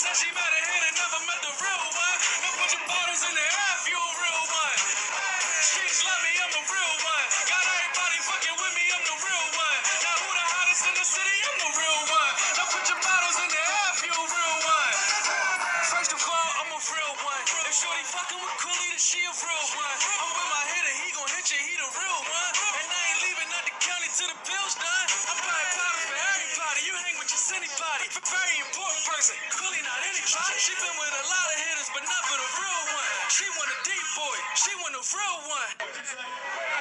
She might have hit and never met the real one. Now put your bottles in the air if you a real one. Streets love me, I'm a real one. Got everybody fucking with me, I'm the real one. Now who the hottest in the city? I'm the real one. Now put your bottles in the air if you a real one. First of all, I'm a real one. If shorty fucking with Cooley, then she a real one. I'm with my hitter, he gon' hit you, he the real one. And I ain't leaving out the county till the bill's done. I'm buying powder for everybody. You hang with just anybody. Very important person. Cooley not anybody. She been with a lot of hitters, but not with a real one. She want a deep boy. She want a real one.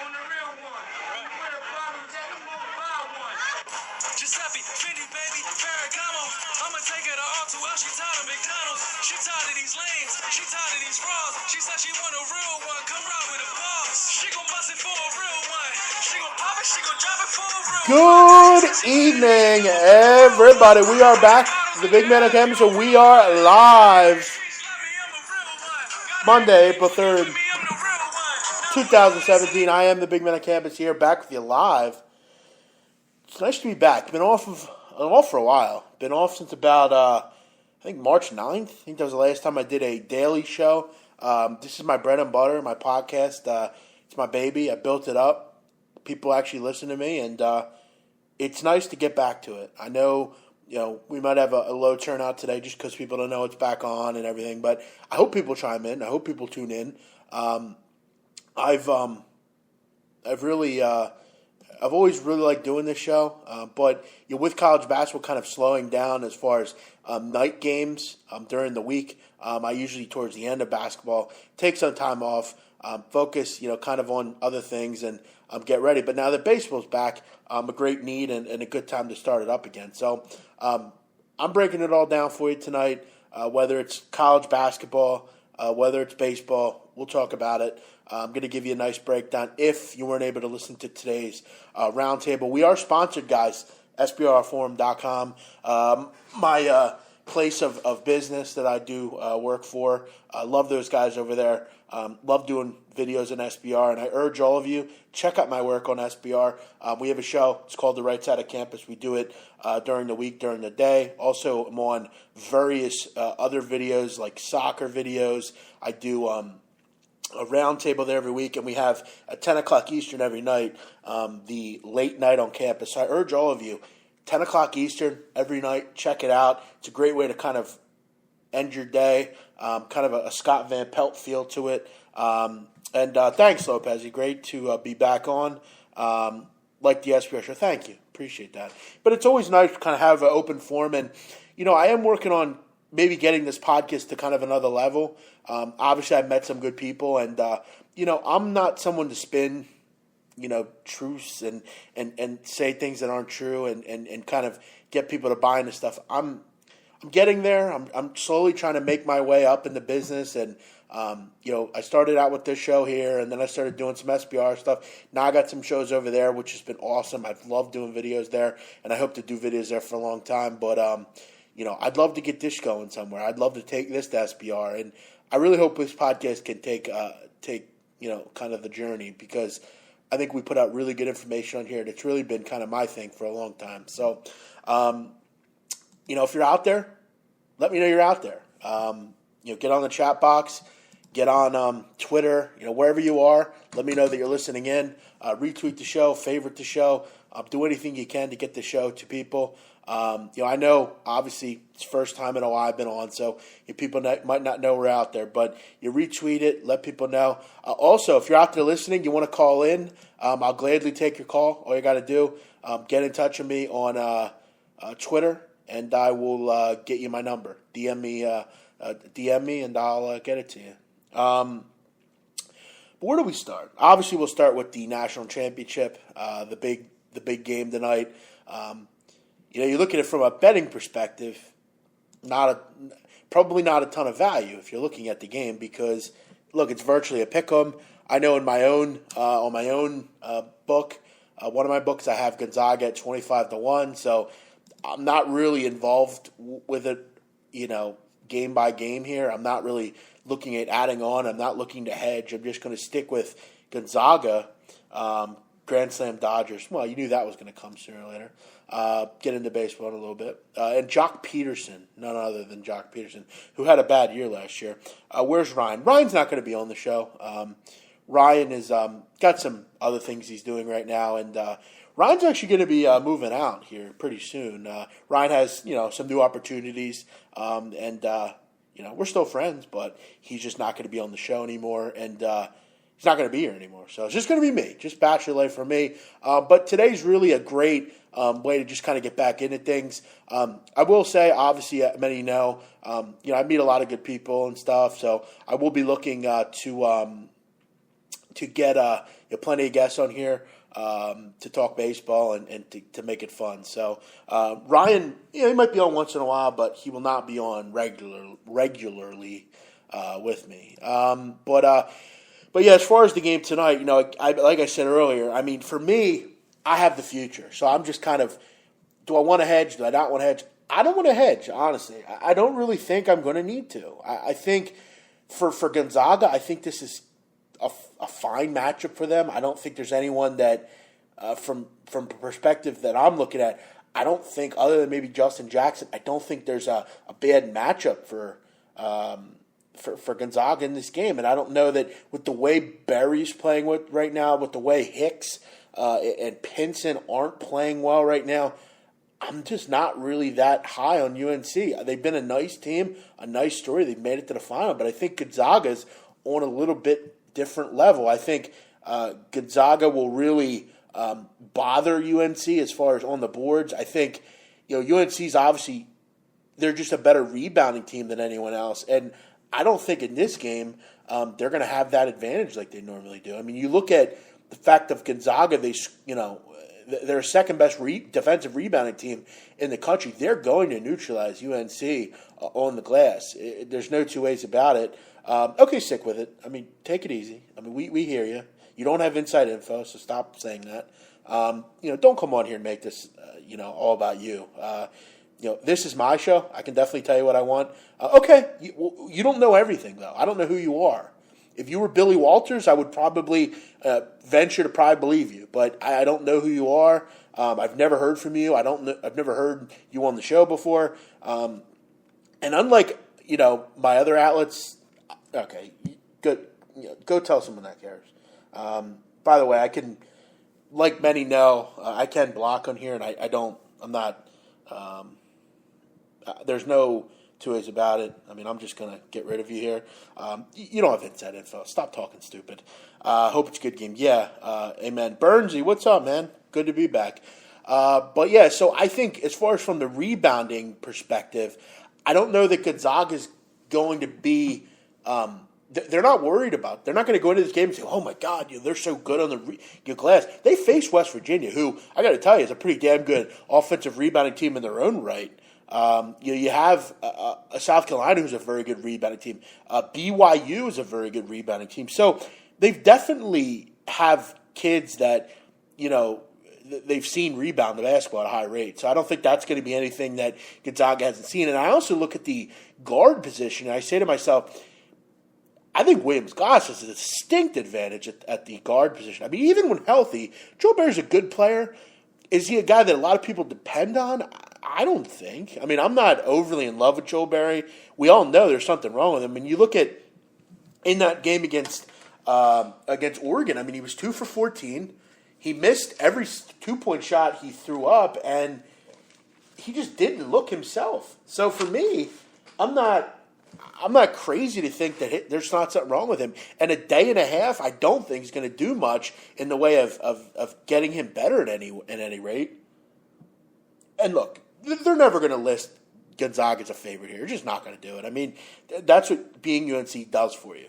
On the real one. Where the bottles at? I'm gonna buy one. Giuseppe, Fendi, baby, Ferragamo. I'ma take her to R2L. She tired of McDonald's. She tired of these lanes. She tired of these frauds. She said she want a real one. Come ride with a boss. She gon' bust it for a real one. She gon' pop it. She gon' drop it for a real one. Good evening, everybody. We are back. The Big Man on Campus, and we are live. Monday, April 3rd, 2017. I am the Big Man on Campus here, back with you live. It's nice to be back. Been off for a while. Been off since about I think March 9th. I think that was the last time I did a daily show. This is my bread and butter, my podcast. It's my baby. I built it up. People actually listen to me, and it's nice to get back to it. I know, we might have a low turnout today just because people don't know it's back on and everything, but I hope people chime in. I hope people tune in. I've always really liked doing this show, but with college basketball kind of slowing down as far as night games during the week, I usually towards the end of basketball take some time off, focus kind of on other things and get ready. But now that baseball's back, a great need and a good time to start it up again. So I'm breaking it all down for you tonight, whether it's college basketball, whether it's baseball, we'll talk about it. I'm going to give you a nice breakdown if you weren't able to listen to today's roundtable. We are sponsored, guys, SBRforum.com, my place of business that I do work for. I love those guys over there. Love doing videos on SBR, and I urge all of you, check out my work on SBR. We have a show. It's called The Right Side of Campus. We do it during the week, during the day. Also, I'm on various other videos like soccer videos. I do a roundtable there every week, and we have at 10 o'clock Eastern every night, the late night on campus. So I urge all of you, 10 o'clock Eastern every night, check it out. It's a great way to kind of end your day, kind of a Scott Van Pelt feel to it. And thanks, Lopez. Great to be back on. Like the SBR show. Thank you. Appreciate that. But it's always nice to kind of have an open forum. And, I am working on maybe getting this podcast to kind of another level. Obviously, I've met some good people. And, I'm not someone to spin, truths and say things that aren't true and kind of get people to buy into stuff. I'm getting there. I'm slowly trying to make my way up in the business, and I started out with this show here, and then I started doing some SBR stuff. Now I got some shows over there, which has been awesome. I've loved doing videos there, and I hope to do videos there for a long time. But I'd love to get this going somewhere. I'd love to take this to SBR, and I really hope this podcast can take kind of the journey, because I think we put out really good information on here, and it's really been kind of my thing for a long time. So. If you're out there, let me know you're out there. Get on the chat box, get on Twitter, wherever you are. Let me know that you're listening in. Retweet the show, favorite the show. Do anything you can to get the show to people. I know, obviously, it's the first time in a while I've been on, so people might not know we're out there. But you retweet it, let people know. Also, if you're out there listening, you want to call in, I'll gladly take your call. All you got to do, get in touch with me on Twitter. And I will get you my number. DM me, and I'll get it to you. But where do we start? Obviously, we'll start with the national championship, the big game tonight. You look at it from a betting perspective, probably not a ton of value if you're looking at the game, because look, it's virtually a pick'em. I know in my own on my own book, one of my books, I have Gonzaga at 25-1, so. I'm not really involved with it, game by game here. I'm not really looking at adding on. I'm not looking to hedge. I'm just going to stick with Gonzaga Grand Slam Dodgers. Well, you knew that was going to come sooner or later. Get into baseball in a little bit. And Jock Peterson, none other than Jock Peterson, who had a bad year last year. Where's Ryan? Ryan's not going to be on the show. Ryan has got some other things he's doing right now, and Ryan's actually going to be moving out here pretty soon. Ryan has some new opportunities, and we're still friends, but he's just not going to be on the show anymore, and he's not going to be here anymore. So it's just going to be me, just bachelor life for me. But today's really a great way to just kind of get back into things. I will say, obviously, many I meet a lot of good people and stuff, so I will be looking to get plenty of guests on here to talk baseball and to make it fun. So Ryan, he might be on once in a while, but he will not be on regularly with me. But yeah, as far as the game tonight, like I said earlier, I mean, for me, I have the future. So I'm just kind of, do I want to hedge? Do I not want to hedge? I don't want to hedge, honestly. I don't really think I'm going to need to. I think for Gonzaga, I think this is a fine matchup for them. I don't think there's anyone that, from perspective that I'm looking at, I don't think, other than maybe Justin Jackson, I don't think there's a bad matchup for Gonzaga in this game. And I don't know that with the way Berry's playing with right now, with the way Hicks and Pinson aren't playing well right now, I'm just not really that high on UNC. They've been a nice team, a nice story. They've made it to the final, but I think Gonzaga's on a little bit different level. I think Gonzaga will really bother UNC as far as on the boards. I think UNC's obviously, they're just a better rebounding team than anyone else, and I don't think in this game they're going to have that advantage like they normally do. I mean, you look at the fact of Gonzaga, they're second best defensive rebounding team in the country. They're going to neutralize UNC on the glass. There's no two ways about it. Okay, stick with it. I mean, take it easy. I mean, we hear you. You don't have inside info, so stop saying that. Don't come on here and make this, all about you. This is my show. I can definitely tell you what I want. Okay, you don't know everything, though. I don't know who you are. If you were Billy Walters, I would probably venture to probably believe you, but I don't know who you are. I've never heard from you. I've never heard you on the show before. And unlike my other outlets, okay, good. Go tell someone that cares. By the way, I can, like many know, I can block on here, and I don't. I'm not. There's no two ways about it. I mean, I'm just going to get rid of you here. You don't have inside info. Stop talking stupid. Hope it's a good game. Yeah, amen. Burnsy, what's up, man? Good to be back. But yeah, so I think as far as from the rebounding perspective, I don't know that Gonzaga's going to be they're not worried about. They're not going to go into this game and say, "Oh my God, they're so good on the glass." They face West Virginia, who I got to tell you is a pretty damn good offensive rebounding team in their own right. You have a South Carolina who's a very good rebounding team. BYU is a very good rebounding team. So they've definitely have kids that they've seen rebound the basketball at a high rate. So I don't think that's going to be anything that Gonzaga hasn't seen. And I also look at the guard position, and I say to myself, I think Williams-Goss has a distinct advantage at the guard position. I mean, even when healthy, Joe Barry's a good player. Is he a guy that a lot of people depend on? I don't think. I mean, I'm not overly in love with Joe Barry. We all know there's something wrong with him. And you look at in that game against Oregon, I mean, he was 2 for 14. He missed every 2-point shot he threw up, and he just didn't look himself. So for me, I'm not crazy to think that there's not something wrong with him. And a day and a half, I don't think is going to do much in the way of getting him better at any rate. And look, they're never going to list Gonzaga as a favorite here. They're just not going to do it. I mean, that's what being UNC does for you.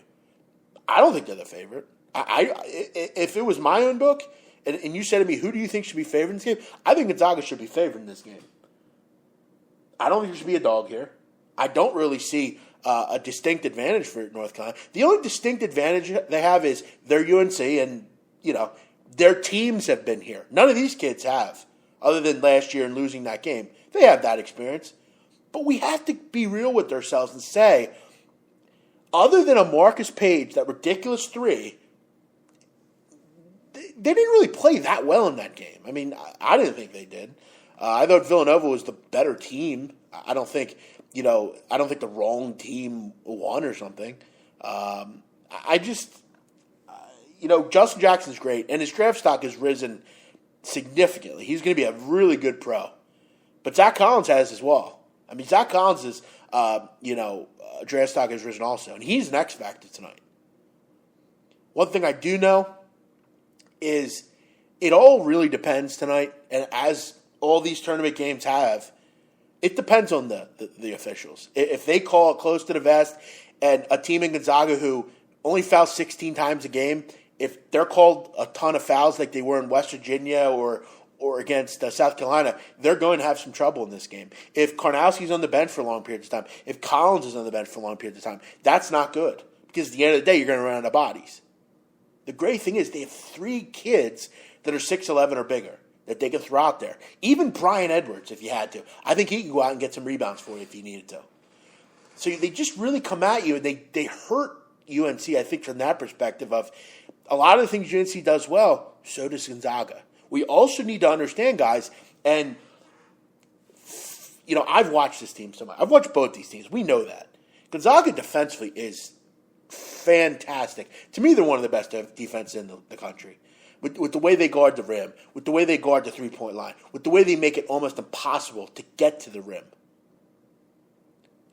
I don't think they're the favorite. If it was my own book, and you said to me, who do you think should be favored in this game? I think Gonzaga should be favored in this game. I don't think there should be a dog here. I don't really see a distinct advantage for North Carolina. The only distinct advantage they have is they're UNC, and their teams have been here. None of these kids have, other than last year and losing that game. They have that experience. But we have to be real with ourselves and say, other than a Marcus Page, that ridiculous 3, they didn't really play that well in that game. I mean, I didn't think they did. I thought Villanova was the better team. I don't think the wrong team won or something. I just, Justin Jackson's great, and his draft stock has risen significantly. He's going to be a really good pro. But Zach Collins has as well. I mean, Zach Collins' draft stock has risen also, and he's an X factor tonight. One thing I do know is it all really depends tonight, and as all these tournament games have, it depends on the officials. If they call it close to the vest, and a team in Gonzaga who only fouls 16 times a game, if they're called a ton of fouls like they were in West Virginia or against South Carolina, they're going to have some trouble in this game. If Karnowski's on the bench for long periods of time, if Collins is on the bench for long periods of time, that's not good. Because at the end of the day, you're going to run out of bodies. The great thing is they have 3 kids that are 6'11 or bigger that they can throw out there. Even Brian Edwards, if you had to. I think he can go out and get some rebounds for you if you needed to. So they just really come at you, and they hurt UNC, I think, from that perspective of a lot of the things UNC does well, so does Gonzaga. We also need to understand, guys, and, I've watched this team so much. I've watched both these teams. We know that. Gonzaga defensively is fantastic. To me, they're one of the best defenses in the country. With the way they guard the rim, with the way they guard the three-point line, with the way they make it almost impossible to get to the rim.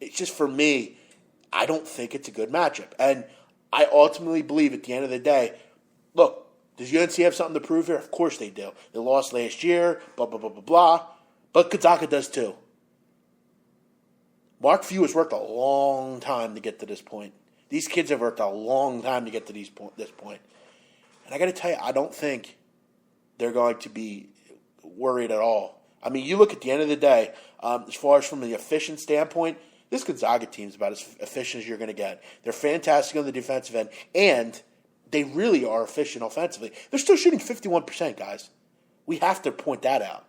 It's just, for me, I don't think it's a good matchup. And I ultimately believe at the end of the day, look, does UNC have something to prove here? Of course they do. They lost last year, blah, blah, blah, blah, blah. But Gonzaga does too. Mark Few has worked a long time to get to this point. These kids have worked a long time to get to this point. And I got to tell you, I don't think they're going to be worried at all. I mean, you look at the end of the day, as far as from the efficient standpoint, this Gonzaga team is about as efficient as you're going to get. They're fantastic on the defensive end, and they really are efficient offensively. They're still shooting 51%, guys. We have to point that out.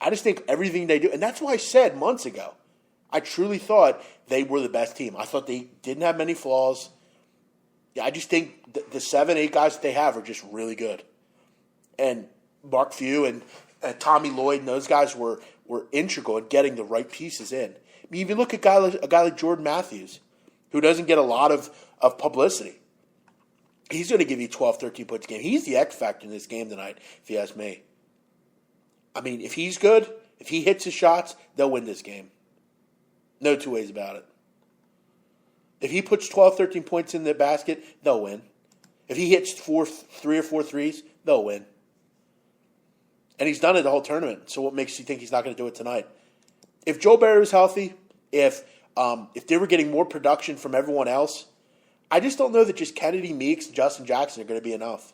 I just think everything they do, and that's why I said months ago, I truly thought they were the best team. I thought they didn't have many flaws. I just think the 7, 8 guys that they have are just really good. And Mark Few and Tommy Lloyd and those guys were integral in getting the right pieces in. I mean, if you look at a guy like Jordan Matthews, who doesn't get a lot of publicity, he's going to give you 12, 13 points a game. He's the X factor in this game tonight, if you ask me. I mean, if he's good, if he hits his shots, they'll win this game. No two ways about it. If he puts 12, 13 points in the basket, they'll win. If he hits 3 or 4 threes, they'll win. And he's done it the whole tournament. So what makes you think he's not going to do it tonight? If Joe Barry was healthy, if they were getting more production from everyone else, I just don't know that just Kennedy Meeks and Justin Jackson are going to be enough.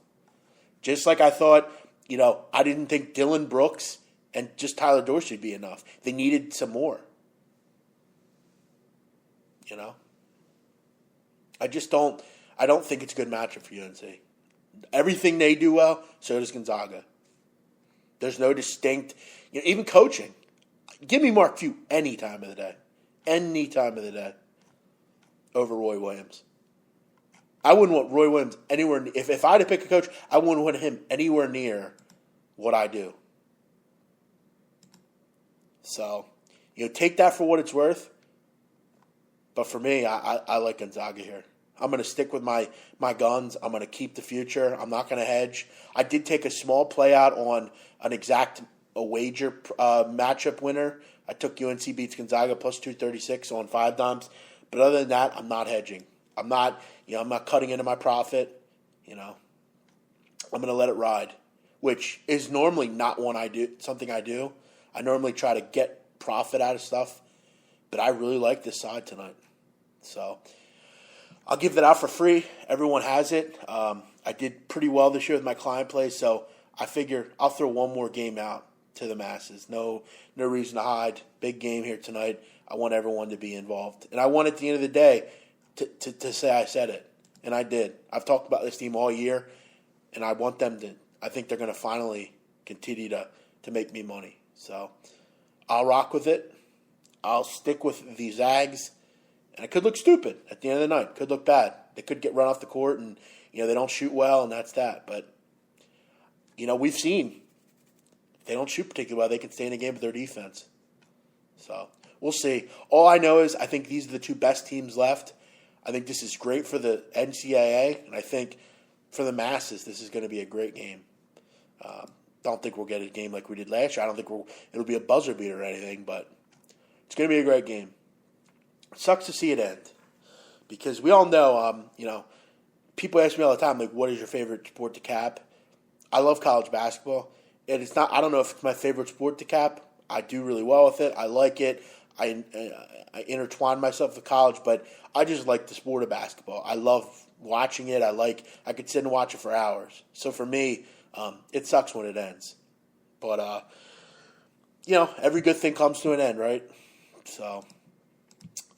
Just like I thought, I didn't think Dylan Brooks and just Tyler Dorsey would be enough. They needed some more. I don't think it's a good matchup for UNC. Everything they do well, so does Gonzaga. There's no distinct, even coaching. Give me Mark Few any time of the day. Any time of the day. Over Roy Williams. I wouldn't want Roy Williams anywhere. If I had to pick a coach, I wouldn't want him anywhere near what I do. So, take that for what it's worth. But for me, I like Gonzaga here. I'm going to stick with my guns. I'm going to keep the future. I'm not going to hedge. I did take a small play out on an exact wager matchup winner. I took UNC beats Gonzaga plus 236 on 5 dimes. But other than that, I'm not hedging. I'm not cutting into my profit. I'm going to let it ride, which is normally not something I do. I normally try to get profit out of stuff, but I really like this side tonight. So I'll give that out for free. Everyone has it. I did pretty well this year with my client plays, so I figure I'll throw one more game out to the masses. No reason to hide. Big game here tonight. I want everyone to be involved. And I want at the end of the day to say I said it. And I did. I've talked about this team all year, and I want them to – I think they're going to finally continue to make me money. So I'll rock with it. I'll stick with the Zags. And it could look stupid at the end of the night. Could look bad. They could get run off the court and they don't shoot well, and that's that. But we've seen if they don't shoot particularly well, they can stay in the game with their defense. So we'll see. All I know is I think these are the two best teams left. I think this is great for the NCAA, and I think for the masses, this is going to be a great game. Don't think we'll get a game like we did last year. I don't think it'll be a buzzer beater or anything, but it's going to be a great game. It sucks to see it end because we all know, people ask me all the time, like, what is your favorite sport to cap? I love college basketball, and it's not. I don't know if it's my favorite sport to cap. I do really well with it. I like it. I intertwine myself with college, but I just like the sport of basketball. I love watching it. I could sit and watch it for hours. So for me, it sucks when it ends. But, every good thing comes to an end, right? So,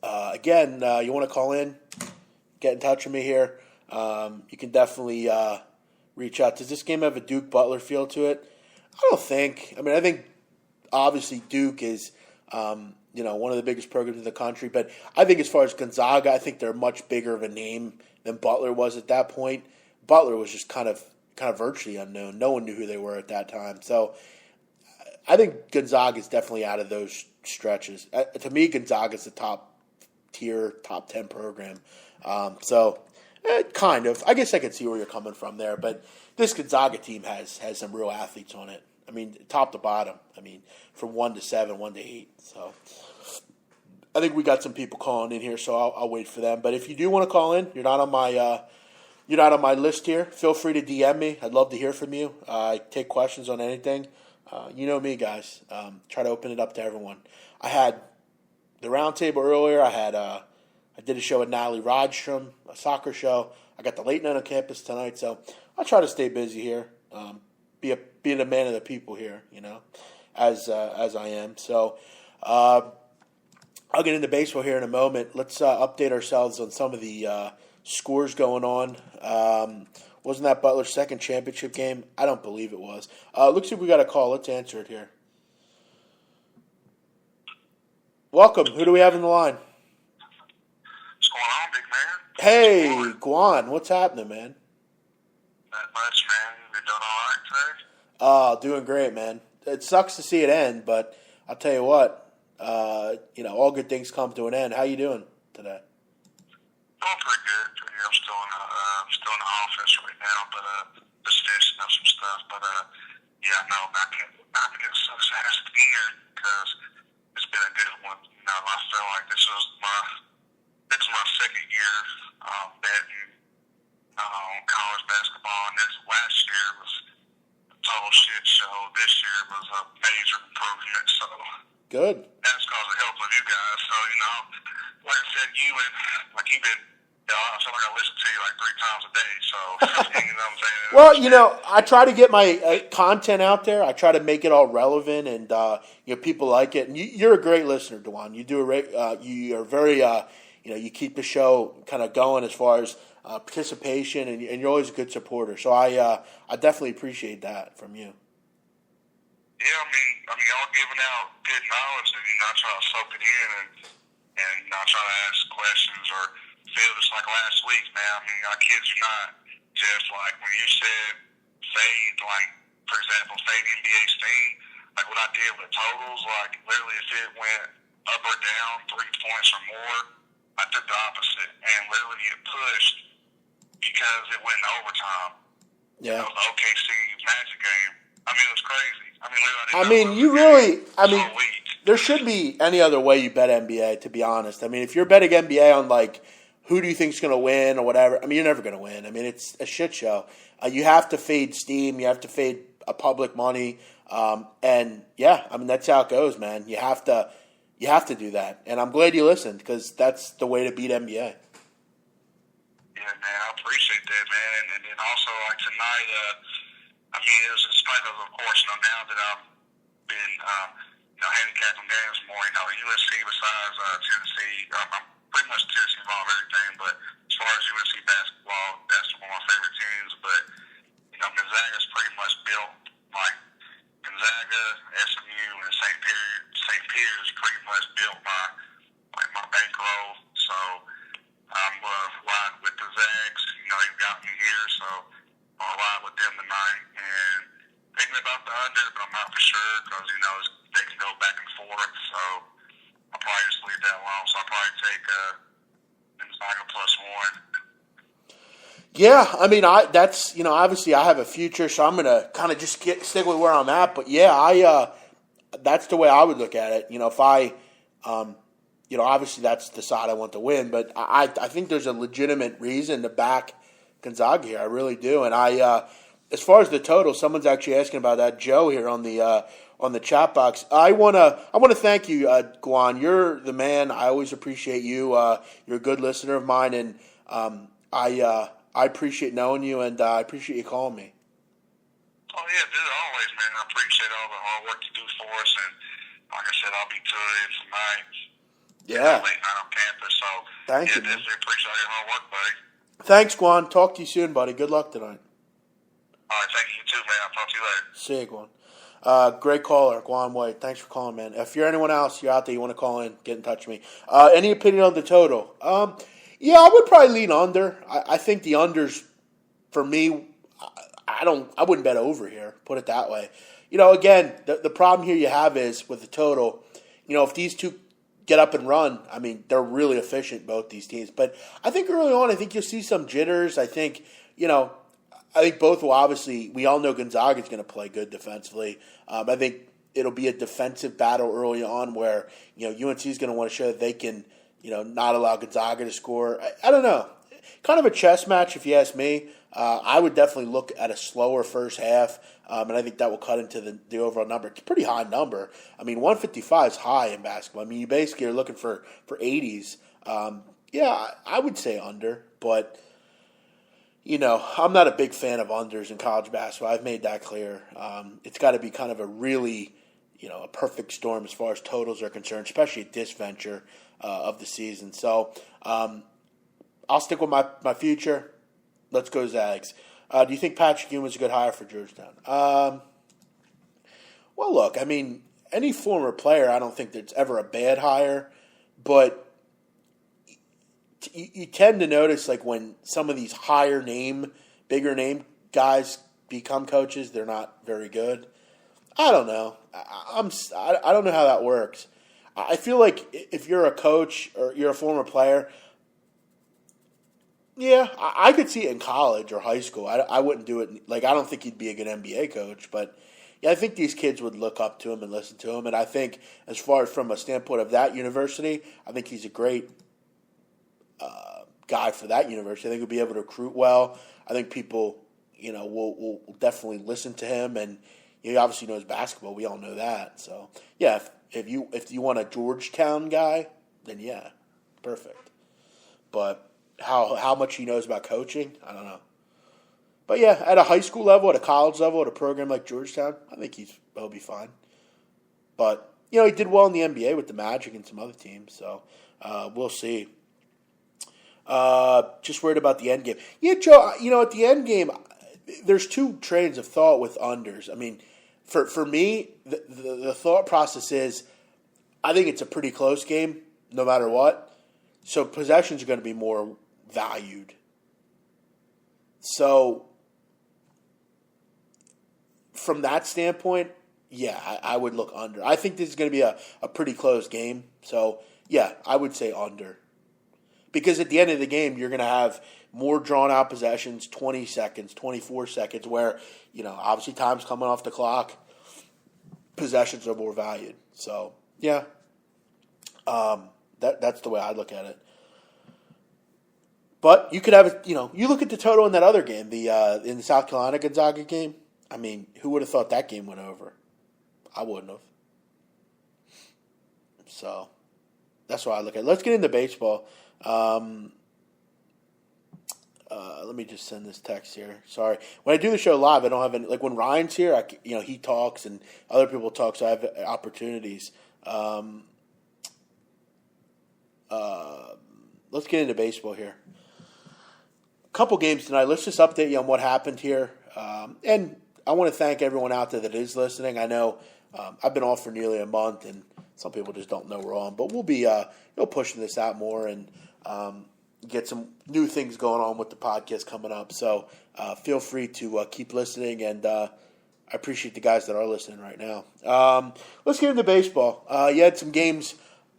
again, you want to call in, get in touch with me here. You can definitely reach out. Does this game have a Duke Butler feel to it? I don't think. I mean, I think obviously Duke is, one of the biggest programs in the country. But I think as far as Gonzaga, I think they're much bigger of a name than Butler was at that point. Butler was just kind of virtually unknown. No one knew who they were at that time. So I think Gonzaga is definitely out of those stretches. To me, Gonzaga is the top tier, top 10 program. Kind of. I guess I can see where you're coming from there. But this Gonzaga team has some real athletes on it. I mean, top to bottom. I mean, from 1 to 7, 1 to 8. So I think we got some people calling in here, so I'll wait for them. But if you do want to call in, you're not on my list here. Feel free to DM me. I'd love to hear from you. I take questions on anything. You know me, guys. Try to open it up to everyone. I had the roundtable earlier. I did a show with Natalie Rodstrom, a soccer show. I got the late night on campus tonight, so I'll try to stay busy here. Be a man of the people here, as I am. So I'll get into baseball here in a moment. Let's update ourselves on some of the scores going on. Wasn't that Butler's second championship game? I don't believe it was. Looks like we got a call. Let's answer it here. Welcome. Who do we have in the line? What's going on, big man? Hey, Guan. What's happening, man? Not much, man. You doing all right today? Doing great, man. It sucks to see it end, but I'll tell you what. All good things come to an end. How you doing today? Doing pretty good. I'm still in the office right now, but just finishing up some stuff. But no, not getting so sad to be here because it's been a good one. I feel like this is my second year betting college basketball, and this last year was a total shit show. This year was a major improvement. So good. That's because of the help of you guys. So like I said, you've been. I feel like I listen to you like 3 times a day, so you know what I'm saying? Well, I try to get my content out there. I try to make it all relevant, and people like it. And you're a great listener, Dewan. You do you are very, you keep the show kind of going as far as participation, and you're always a good supporter. So I definitely appreciate that from you. Yeah, I mean, y'all giving out good knowledge, and I try to soak it in, and I try to ask questions or feel just like last week, man. I mean, I kid you not, just like when you said fade, like, for example, fade NBA Steam, like what I did with totals, like literally if it went up or down 3 points or more, I did the opposite and literally it pushed because it went in overtime. Yeah. It was the OKC Magic game. I mean, it was crazy. There should be any other way you bet NBA, to be honest. I mean, if you're betting NBA on, like, who do you think's going to win or whatever, I mean, you're never going to win. I mean, it's a shit show. You have to fade steam. You have to fade public money. That's how it goes, man. You have to do that. And I'm glad you listened because that's the way to beat NBA. Yeah, man, I appreciate that, man. And then also, like tonight, it was in spite of course, now that I've been, handicapping games more, USC besides Tennessee, I'm pretty much Tennessee involved everything, but as far as USC basketball, that's one of my favorite teams. But Gonzaga's pretty much built like Gonzaga, SMU, and St. Peter's pretty much built my bankroll. So I'm riding with the Zags. They've got me here, tonight, and thinking about the under, but I'm not for sure because, they can go back and forth, so I'll probably just leave that alone. So I'll probably take Gonzaga +1. Yeah, I mean, that's obviously I have a future, so I'm gonna kind of just stick with where I'm at. But yeah, that's the way I would look at it. If I, obviously that's the side I want to win, but I think there's a legitimate reason to back Gonzaga here. I really do, and as far as the total, someone's actually asking about that. Joe here on the chat box. I wanna thank you, Guan. You're the man. I always appreciate you. You're a good listener of mine, and I appreciate knowing you, and I appreciate you calling me. Oh, yeah, dude, always, man. I appreciate all the hard work you do for us, and like I said, I'll be tuning in tonight. Yeah. Late night on campus, so Thank you, definitely appreciate all your hard work, buddy. Thanks, Guan. Talk to you soon, buddy. Good luck tonight. All right, thank you too, man. I'll talk to you later. See you, Guan. Great caller, Guan White. Thanks for calling, man. If you're anyone else, you're out there, you want to call in, get in touch with me. Any opinion on the total? Yeah, I would probably lean under. I think the unders, for me, I wouldn't bet over here, put it that way. Again, the problem here you have is with the total, if these two get up and run, I mean, they're really efficient, both these teams. But I think early on, I think you'll see some jitters. I think both will obviously, we all know Gonzaga's going to play good defensively. I think it'll be a defensive battle early on where, UNC is going to want to show that they can, not allow Gonzaga to score. I don't know. Kind of a chess match, if you ask me. I would definitely look at a slower first half, and I think that will cut into the overall number. It's a pretty high number. I mean, 155 is high in basketball. I mean, you basically are looking for 80s. Yeah, I would say under, but, I'm not a big fan of unders in college basketball. I've made that clear. It's got to be kind of a really, a perfect storm as far as totals are concerned, especially at this venture of the season. So I'll stick with my future. Let's go Zags. Do you think Patrick Ewing was a good hire for Georgetown? Well, look, I mean, any former player, I don't think that's ever a bad hire, but you tend to notice, like, when some of these bigger name guys become coaches, they're not very good. I don't know. I don't know how that works. I feel like if you're a coach or you're a former player, yeah, I could see it in college or high school. I wouldn't do it. I don't think he'd be a good NBA coach, but yeah, I think these kids would look up to him and listen to him. And I think, as far as from a standpoint of that university, I think he's a great guy for that university. I think he'll be able to recruit well. I think people, will definitely listen to him, and he obviously knows basketball. We all know that. So yeah, if you want a Georgetown guy, then yeah, perfect. But how much he knows about coaching, I don't know. But yeah, at a high school level, at a college level, at a program like Georgetown, I think he'll be fine. But, he did well in the NBA with the Magic and some other teams, so we'll see. Just worried about the end game. Yeah, Joe, at the end game, there's two trains of thought with unders. I mean, for me, the thought process is, I think it's a pretty close game, no matter what. So possessions are going to be more valued. So from that standpoint, yeah, I would look under. I think this is going to be a pretty close game. So yeah, I would say under. Because at the end of the game, you're going to have more drawn-out possessions, 20 seconds, 24 seconds, where, obviously time's coming off the clock. Possessions are more valued. So, yeah, that's the way I look at it. But you could have, you look at the total in that other game, in the South Carolina Gonzaga game. I mean, who would have thought that game went over? I wouldn't have. So, that's why I look at it. Let's get into baseball. Let me just send this text here. Sorry. When I do the show live, I don't have any, like when Ryan's here, he talks and other people talk, so I have opportunities. Let's get into baseball here. A couple games tonight. Let's just update you on what happened here. And I want to thank everyone out there that is listening. I know I've been off for nearly a month, and some people just don't know we're on. But we'll be pushing this out more. And get some new things going on with the podcast coming up. So feel free to keep listening, and I appreciate the guys that are listening right now. Let's get into baseball. You have some games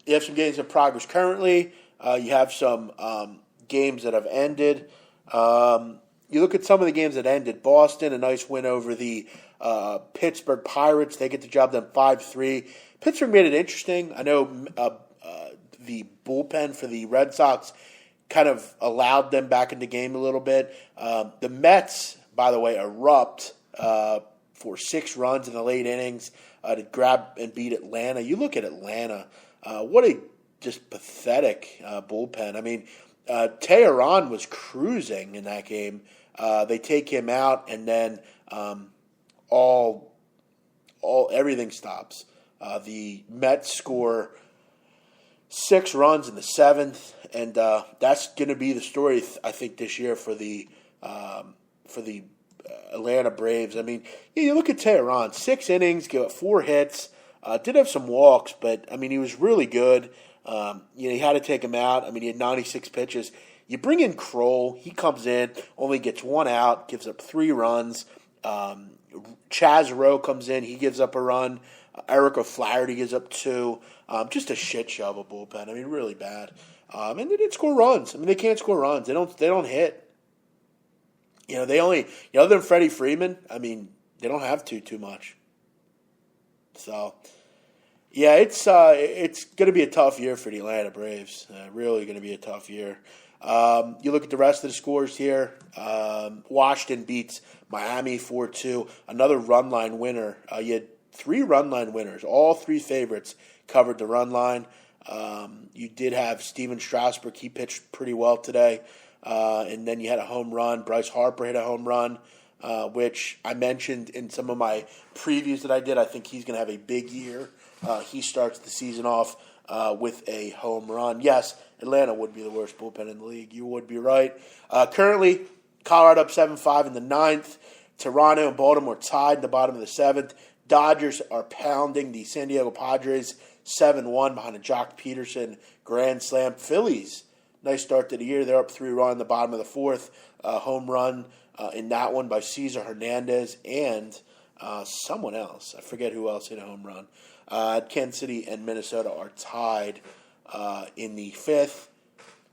in progress currently. You have some games that have ended. You look at some of the games that ended. Boston, a nice win over the Pittsburgh Pirates. They get the job done 5-3. Pittsburgh made it interesting. I know the bullpen for the Red Sox kind of allowed them back in the game a little bit. The Mets, by the way, erupt for 6 runs in the late innings to grab and beat Atlanta. You look at Atlanta, what a just pathetic bullpen. I mean, Teheran was cruising in that game. They take him out, and then everything stops. The Mets score 6 runs in the 7th, and that's going to be the story, I think, this year for the Atlanta Braves. I mean, you look at Teheran, 6 innings, got 4 hits, did have some walks, but I mean, he was really good. You had to take him out. I mean, he had 96 pitches. You bring in Kroll, he comes in, only gets 1 out, gives up 3 runs. Chaz Rowe comes in, he gives up a run. Eric O'Flaherty gives up 2. Just a shit show of a bullpen. I mean, really bad. And they didn't score runs. I mean, they can't score runs. They don't hit. They only, other than Freddie Freeman, I mean, they don't have too much. So, yeah, it's going to be a tough year for the Atlanta Braves. Really going to be a tough year. You look at the rest of the scores here. Washington beats Miami 4-2. Another run line winner. You had 3 run line winners. All 3 favorites covered the run line. You did have Steven Strasburg. He pitched pretty well today. And then you had a home run. Bryce Harper hit a home run, which I mentioned in some of my previews that I did. I think he's going to have a big year. He starts the season off with a home run. Yes, Atlanta would be the worst bullpen in the league. You would be right. Currently, Colorado up 7-5 in the 9th. Toronto and Baltimore tied in the bottom of the 7th. Dodgers are pounding the San Diego Padres 7-1 behind a Jock Peterson grand slam. Phillies, nice start to the year. They're up 3-1 in the bottom of the 4th. Home run in that one by Cesar Hernandez and someone else. I forget who else hit a home run. Kansas City and Minnesota are tied in the 5th.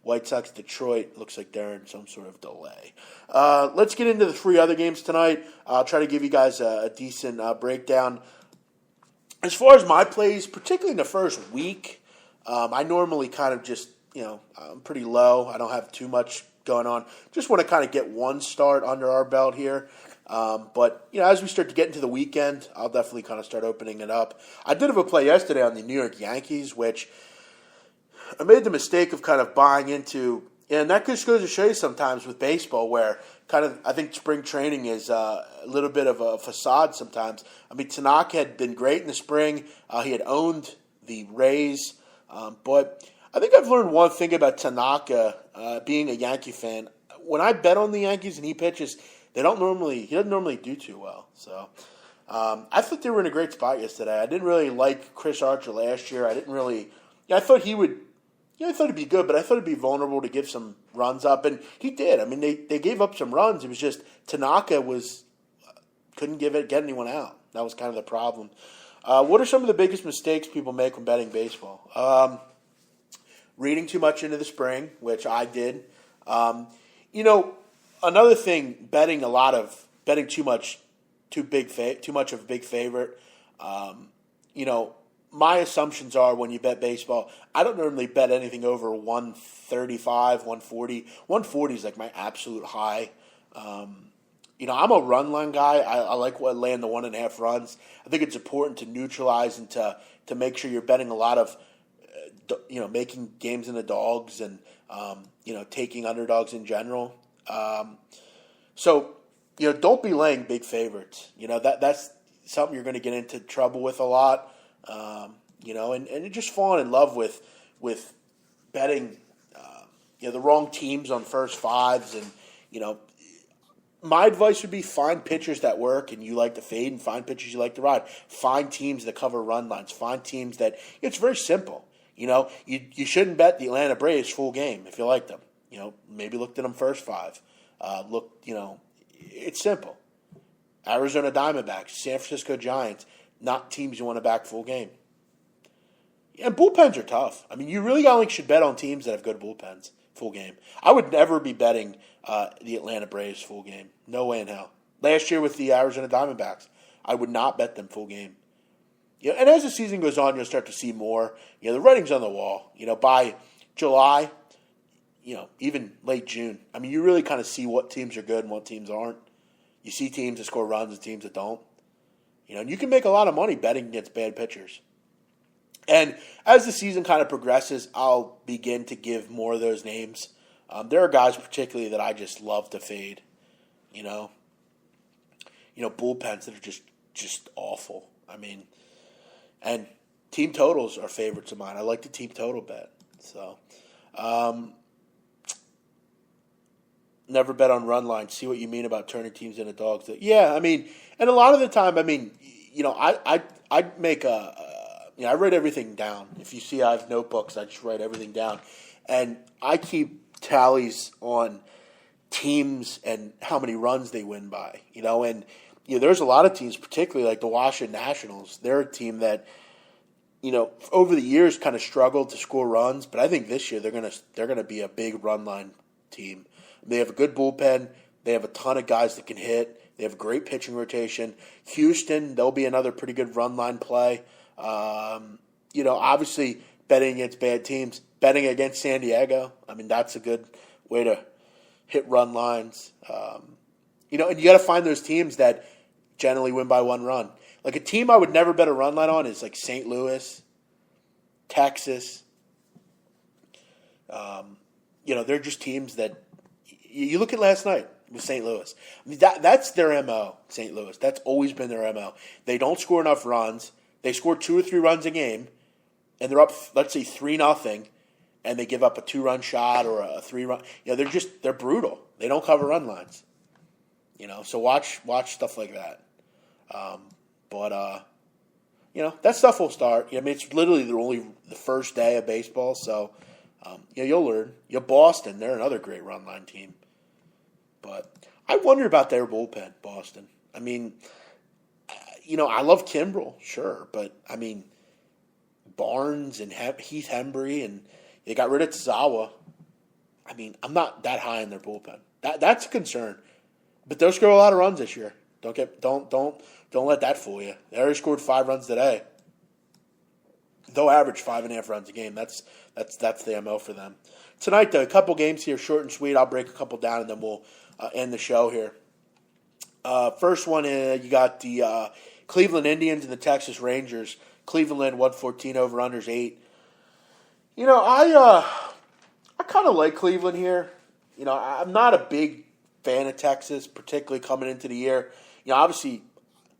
White Sox, Detroit, looks like they're in some sort of delay. Let's get into the 3 other games tonight. I'll try to give you guys a decent breakdown. As far as my plays, particularly in the first week, I normally kind of just, I'm pretty low. I don't have too much going on. Just want to kind of get one start under our belt here. But as we start to get into the weekend, I'll definitely kind of start opening it up. I did have a play yesterday on the New York Yankees, which I made the mistake of kind of buying into, and that just goes to show you sometimes with baseball where kind of I think spring training is a little bit of a facade sometimes. I mean, Tanaka had been great in the spring. He had owned the Rays. But I think I've learned one thing about Tanaka being a Yankee fan. When I bet on the Yankees and he pitches, he doesn't normally do too well. So I thought they were in a great spot yesterday. I didn't really like Chris Archer last year. I thought he would. I thought he'd be good, but I thought he'd be vulnerable to give some runs up, and he did. I mean, they gave up some runs. It was just Tanaka couldn't get anyone out. That was kind of the problem. What are some of the biggest mistakes people make when betting baseball? Reading too much into the spring, which I did. Another thing, betting too much of a big favorite. My assumptions are when you bet baseball, I don't normally bet anything over 135, 140. 140 is like my absolute high. I'm a run line guy. I like laying the 1.5 runs. I think it's important to neutralize and to make sure you're betting a lot of, making games in the dogs and, taking underdogs in general. Don't be laying big favorites. That's something you're going to get into trouble with a lot. And just falling in love with betting, the wrong teams on first fives. And, my advice would be find pitchers that work and you like to fade and find pitchers you like to ride. Find teams that cover run lines. Find teams that, it's very simple. You shouldn't bet the Atlanta Braves full game if you like them. Maybe looked at them first five. It's simple. Arizona Diamondbacks, San Francisco Giants, not teams you want to back full game. And bullpens are tough. I mean, you really only should bet on teams that have good bullpens full game. I would never be betting the Atlanta Braves full game. No way in hell. Last year with the Arizona Diamondbacks, I would not bet them full game. And as the season goes on, you'll start to see more. The writing's on the wall. By July, even late June. I mean, you really kind of see what teams are good and what teams aren't. You see teams that score runs and teams that don't. And you can make a lot of money betting against bad pitchers. And as the season kind of progresses, I'll begin to give more of those names. There are guys particularly that I just love to fade. Bullpens that are just awful. I mean, and team totals are favorites of mine. I like the team total bet. So, never bet on run line. See what you mean about turning teams into dogs. Yeah, I mean, and a lot of the time, I mean, I make I write everything down. If you see I have notebooks, I just write everything down. And I keep tallies on teams and how many runs they win by. And there's a lot of teams, particularly like the Washington Nationals. They're a team that, over the years kind of struggled to score runs, but I think this year they're gonna be a big run line team. They have a good bullpen. They have a ton of guys that can hit. They have a great pitching rotation. Houston, they'll be another pretty good run line play. Obviously betting against bad teams, betting against San Diego. I mean, that's a good way to hit run lines. And you got to find those teams that generally win by one run. Like a team I would never bet a run line on is like St. Louis, Texas. They're just teams that you look at last night with St. Louis. I mean, that's their MO, St. Louis. That's always been their MO. They don't score enough runs. They score 2 or 3 runs a game, and they're up, let's say, 3-0, and they give up a 2-run shot or a 3-run. They're brutal. They don't cover run lines. So watch stuff like that. That stuff will start. I mean, it's literally the first day of baseball, so you'll learn. Boston, they're another great run line team. But I wonder about their bullpen, Boston. I mean, I love Kimbrel, sure, but I mean, Barnes and Heath Hembry, and they got rid of Tazawa. I mean, I'm not that high in their bullpen. That's a concern. But they'll score a lot of runs this year. Don't let that fool you. They already scored 5 runs today. They'll average 5.5 runs a game. That's the MO for them. Tonight, though, a couple games here, short and sweet. I'll break a couple down, and then we'll end the show here. First one, you got the Cleveland Indians and the Texas Rangers. Cleveland 114 over unders 8. I kind of like Cleveland here. I'm not a big fan of Texas, particularly coming into the year. Obviously,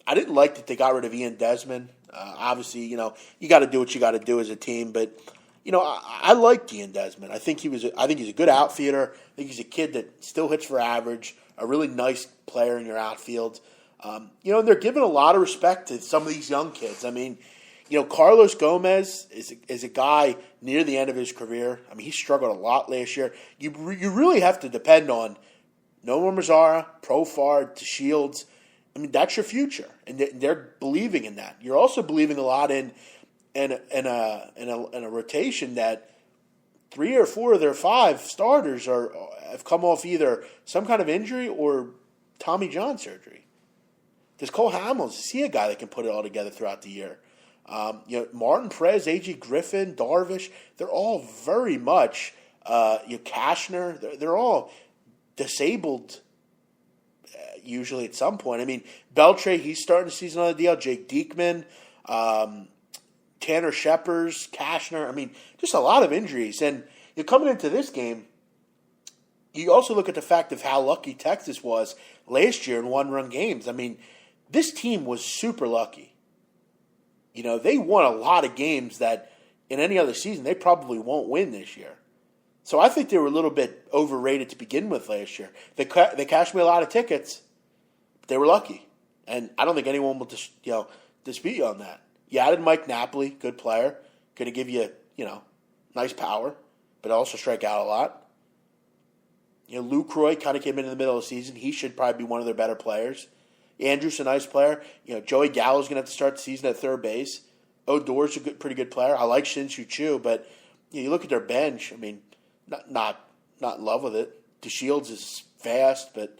I didn't like that they got rid of Ian Desmond. Obviously, you got to do what you got to do as a team, but I liked Ian Desmond. I think he's a good outfielder. I think he's a kid that still hits for average. A really nice player in your outfield. And they're giving a lot of respect to some of these young kids. I mean, Carlos Gomez is a guy near the end of his career. I mean, he struggled a lot last year. You really have to depend on Nomar Mazara, Profar, DeShields. I mean, that's your future, and they're believing in that. You're also believing a lot in a rotation that 3 or 4 of their 5 starters have come off either some kind of injury or Tommy John surgery. There's Cole Hamels. Is he a guy that can put it all together throughout the year? Martin Perez, A.G. Griffin, Darvish, they're all very much, Cashner, they're all disabled usually at some point. I mean, Beltre, he's starting the season on the DL. Jake Diekman, Tanner Scheppers, Cashner. I mean, just a lot of injuries. And coming into this game, you also look at the fact of how lucky Texas was last year in one-run games. I mean, this team was super lucky. They won a lot of games that in any other season they probably won't win this year. So I think they were a little bit overrated to begin with last year. They cashed me a lot of tickets. But they were lucky. And I don't think anyone will dispute you on that. You added Mike Napoli, good player. Going to give you, nice power, but also strike out a lot. Luke Roy kind of came in the middle of the season. He should probably be one of their better players. Andrews a nice player. Joey Gallo's going to have to start the season at third base. Odor's a pretty good player. I like Shin-Soo Choo, but you look at their bench. I mean, not in love with it. DeShields is fast, but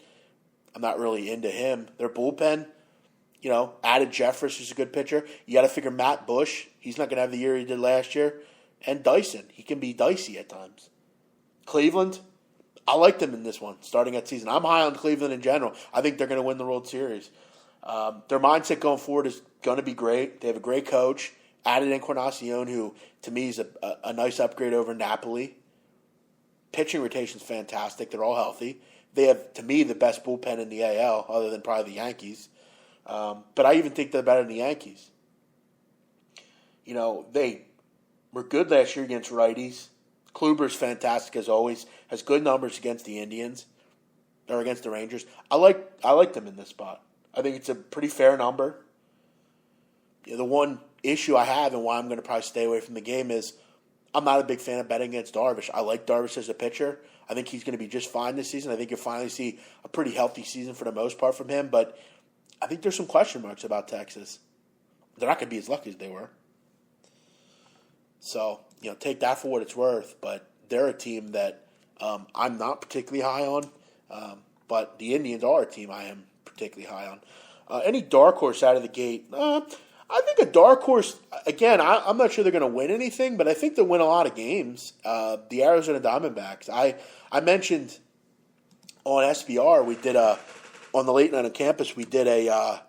I'm not really into him. Their bullpen, added Jeffress, who's a good pitcher. You got to figure Matt Bush. He's not going to have the year he did last year. And Dyson. He can be dicey at times. Cleveland, I like them in this one, starting at season. I'm high on Cleveland in general. I think they're going to win the World Series. Their mindset going forward is going to be great. They have a great coach. Added Encarnacion, who to me is a nice upgrade over Napoli. Pitching rotation's fantastic. They're all healthy. They have, to me, the best bullpen in the AL, other than probably the Yankees. But I even think they're better than the Yankees. They were good last year against righties. Kluber's fantastic as always. Has good numbers against the Indians or against the Rangers. I like them in this spot. I think it's a pretty fair number. The one issue I have and why I'm going to probably stay away from the game is I'm not a big fan of betting against Darvish. I like Darvish as a pitcher. I think he's going to be just fine this season. I think you'll finally see a pretty healthy season for the most part from him. But I think there's some question marks about Texas. They're not going to be as lucky as they were. So, take that for what it's worth. But they're a team that I'm not particularly high on. But the Indians are a team I am particularly high on. Any dark horse out of the gate? I think a dark horse, again, I'm not sure they're going to win anything, but I think they'll win a lot of games. The Arizona Diamondbacks. I mentioned on SBR, we did on the Late Night on Campus, we did a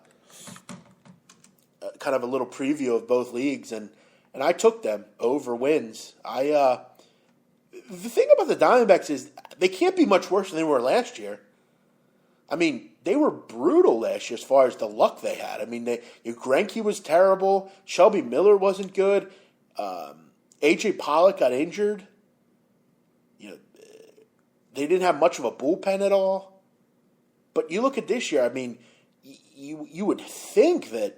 kind of a little preview of both leagues, and I took them over wins. The thing about the Diamondbacks is they can't be much worse than they were last year. I mean, they were brutal last year as far as the luck they had. I mean, Greinke was terrible. Shelby Miller wasn't good. A.J. Pollock got injured. They didn't have much of a bullpen at all. But you look at this year, I mean, you would think that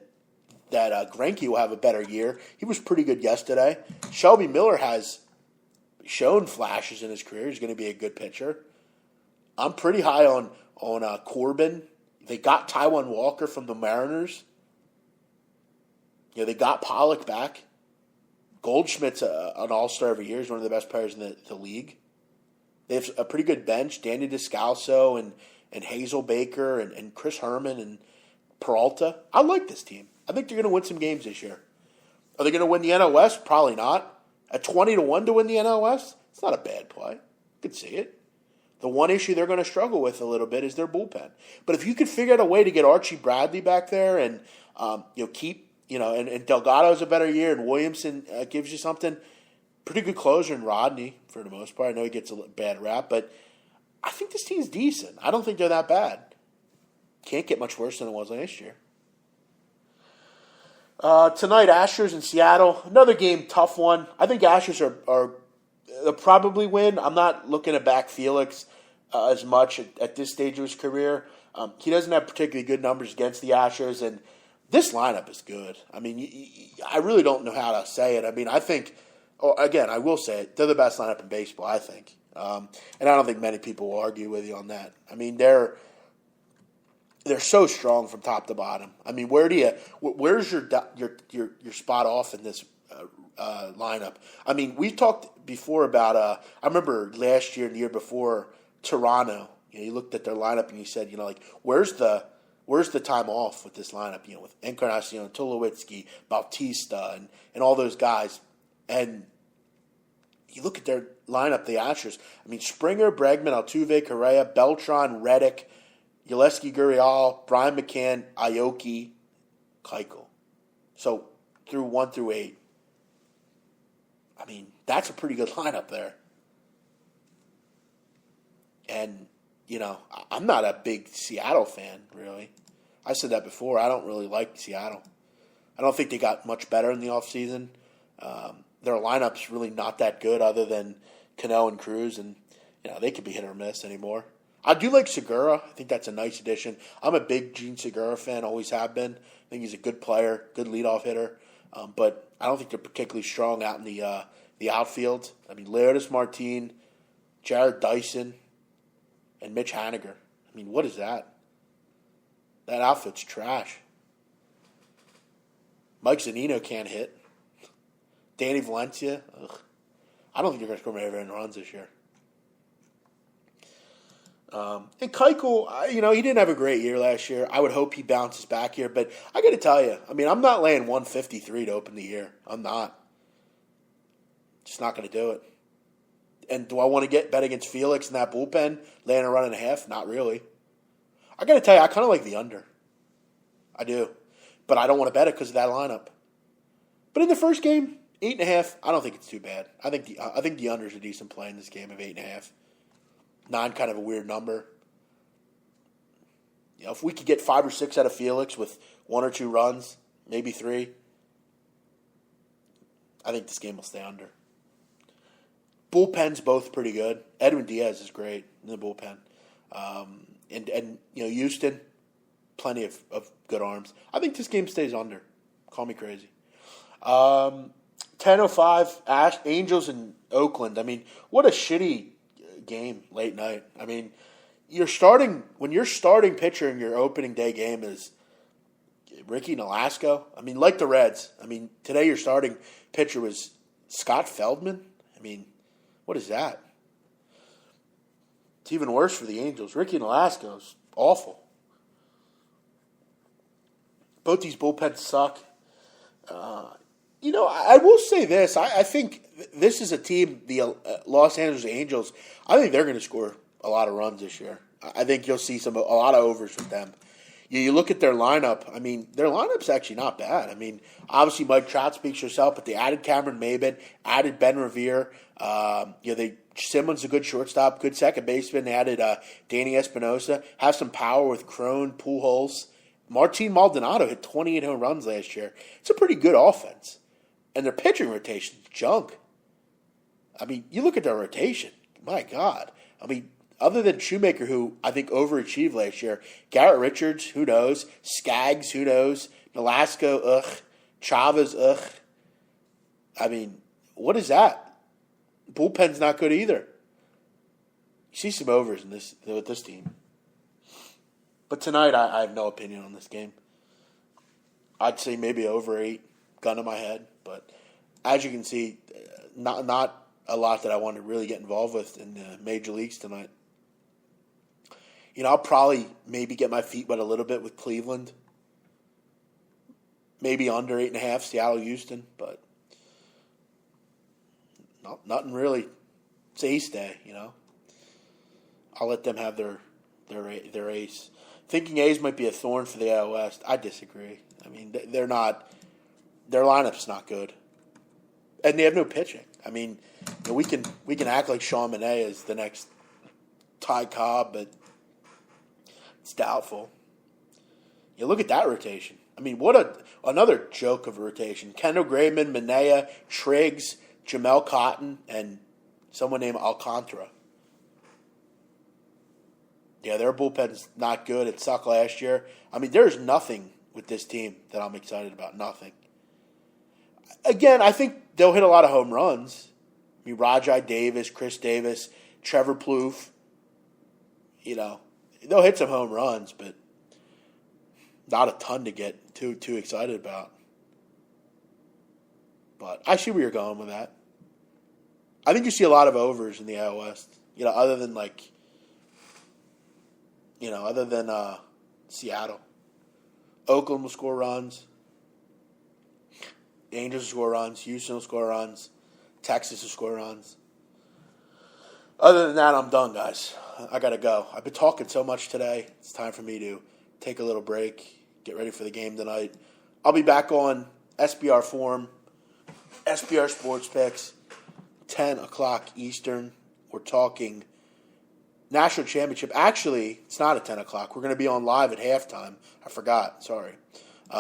Greinke will have a better year. He was pretty good yesterday. Shelby Miller has shown flashes in his career. He's going to be a good pitcher. I'm pretty high on Corbin. They got Taijuan Walker from the Mariners. They got Pollock back. Goldschmidt's an all-star every year. He's one of the best players in the league. They have a pretty good bench. Danny Descalso and Hazel Baker and Chris Herman and Peralta. I like this team. I think they're going to win some games this year. Are they going to win the NL West? Probably not. At 20-1 to win the NL West, it's not a bad play. You could see it. The one issue they're going to struggle with a little bit is their bullpen. But if you could figure out a way to get Archie Bradley back there and keep and Delgado's a better year and Williamson gives you something, pretty good closer in Rodney for the most part. I know he gets a bad rap, but I think this team's decent. I don't think they're that bad. Can't get much worse than it was last year. Tonight, Astros in Seattle. Another game, tough one. I think Astros are they'll probably win. I'm not looking to back Felix as much at this stage of his career. He doesn't have particularly good numbers against the Astros, and this lineup is good. I mean, I really don't know how to say it. I mean, I think, again, I will say it, they're the best lineup in baseball, I think. And I don't think many people will argue with you on that. I mean, they're so strong from top to bottom. I mean, where's your spot off in this lineup? I mean, we've talked before about. I remember last year and the year before Toronto. You looked at their lineup and you said, where's the time off with this lineup? With Encarnacion, Tulowitzki, Bautista, and all those guys. And you look at their lineup, the Astros. I mean, Springer, Bregman, Altuve, Correa, Beltran, Reddick, Yeleski Gurriel, Brian McCann, Aoki, Keuchel. So through 1 through 8. I mean, that's a pretty good lineup there. And, I'm not a big Seattle fan, really. I said that before. I don't really like Seattle. I don't think they got much better in the offseason. Their lineup's really not that good other than Cano and Cruz, and, they could be hit or miss anymore. I do like Segura. I think that's a nice addition. I'm a big Gene Segura fan, always have been. I think he's a good player, good leadoff hitter. But I don't think they're particularly strong out in the outfield. I mean, Leodis Martin, Jared Dyson, and Mitch Haniger. I mean, what is that? That outfit's trash. Mike Zunino can't hit. Danny Valencia, ugh. I don't think they're going to score very many runs this year. And Keuchel, he didn't have a great year last year. I would hope he bounces back here. But I got to tell you, I mean, I'm not laying 153 to open the year. I'm not. Just not going to do it. And do I want to get bet against Felix in that bullpen, laying a run and a half? Not really. I got to tell you, I kind of like the under. I do. But I don't want to bet it because of that lineup. But in the first game, 8.5, I don't think it's too bad. I think the under is a decent play in this game of 8.5. 9 kind of a weird number. If we could get 5 or 6 out of Felix with 1 or 2 runs, maybe 3, I think this game will stay under. Bullpen's both pretty good. Edwin Diaz is great in the bullpen. And Houston, plenty of good arms. I think this game stays under. Call me crazy. 10:05, Angels in Oakland. I mean, what a shitty game late night. I mean, when your starting pitcher in your opening day game is Ricky Nolasco. I mean, like the Reds. I mean, today your starting pitcher was Scott Feldman. I mean, what is that? It's even worse for the Angels. Ricky Nolasco's awful. Both these bullpens suck. I will say this. I think this is a team, the Los Angeles Angels, I think they're going to score a lot of runs this year. I think you'll see a lot of overs with them. You look at their lineup. I mean, their lineup's actually not bad. I mean, obviously Mike Trout speaks for herself, but they added Cameron Maybin, added Ben Revere. Simmons a good shortstop, good second baseman. They added Danny Espinosa. Have some power with Crone, Pujols. Martin Maldonado hit 28 home runs last year. It's a pretty good offense. And their pitching rotation's junk. I mean, you look at their rotation. My God. I mean, other than Shoemaker, who I think overachieved last year, Garrett Richards, who knows? Skaggs, who knows? Nolasco, ugh. Chavez, ugh. I mean, what is that? Bullpen's not good either. You see some overs with this team. But tonight, I have no opinion on this game. I'd say maybe over 8, gun to my head. But as you can see, not a lot that I want to really get involved with in the major leagues tonight. I'll probably maybe get my feet wet a little bit with Cleveland. Maybe under 8.5, Seattle, Houston. But nothing really. It's ace day, I'll let them have their ace. Thinking A's might be a thorn for the AL West, I disagree. I mean, they're not. Their lineup's not good, and they have no pitching. I mean, we can act like Sean Manaea is the next Ty Cobb, but it's doubtful. You look at that rotation. I mean, what another joke of a rotation. Kendall Graveman, Manaea, Triggs, Jamel Cotton, and someone named Alcantara. Yeah, their bullpen's not good. It sucked last year. I mean, there's nothing with this team that I'm excited about. Nothing. Again, I think they'll hit a lot of home runs. I mean, Rajai Davis, Chris Davis, Trevor Plouffe. They'll hit some home runs, but not a ton to get too excited about. But I see where you're going with that. I think you see a lot of overs in the AL West. Other than Seattle. Oakland will score runs. The Angels will score runs. Houston will score runs. Texas will score runs. Other than that, I'm done, guys. I got to go. I've been talking so much today. It's time for me to take a little break, get ready for the game tonight. I'll be back on SBR Forum, SBR Sports Picks, 10 o'clock Eastern. We're talking National Championship. Actually, it's not at 10 o'clock. We're going to be on live at halftime. I forgot. Sorry.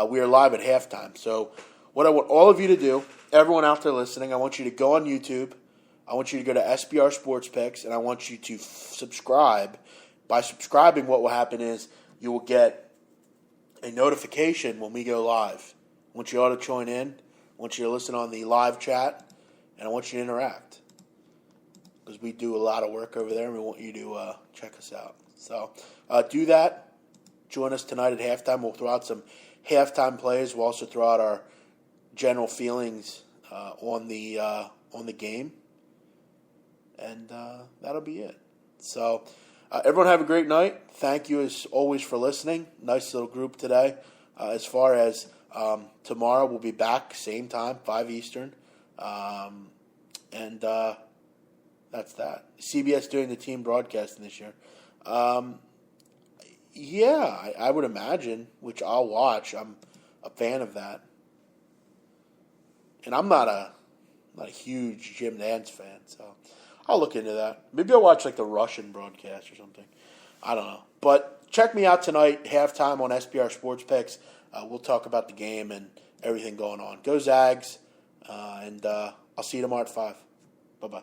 We are live at halftime. So what I want all of you to do, everyone out there listening, I want you to go on YouTube. I want you to go to SBR Sports Picks, and I want you to subscribe. By subscribing, what will happen is you will get a notification when we go live. I want you all to join in. I want you to listen on the live chat, and I want you to interact. because we do a lot of work over there, and we want you to check us out. So do that. Join us tonight at halftime. We'll throw out some halftime plays. We'll also throw out our general feelings on the game, and that'll be it. So everyone have a great night. Thank you as always for listening. Nice little group today. As far as tomorrow, we'll be back same time, 5 Eastern, and that's that. CBS doing the team broadcasting this year. Yeah, I would imagine, which I'll watch. I'm a fan of that. And I'm not a huge Jim Nantz fan, so I'll look into that. Maybe I'll watch like the Russian broadcast or something. I don't know. But check me out tonight, halftime on SBR Sports Picks. We'll talk about the game and everything going on. Go Zags, and I'll see you tomorrow at 5. Bye-bye.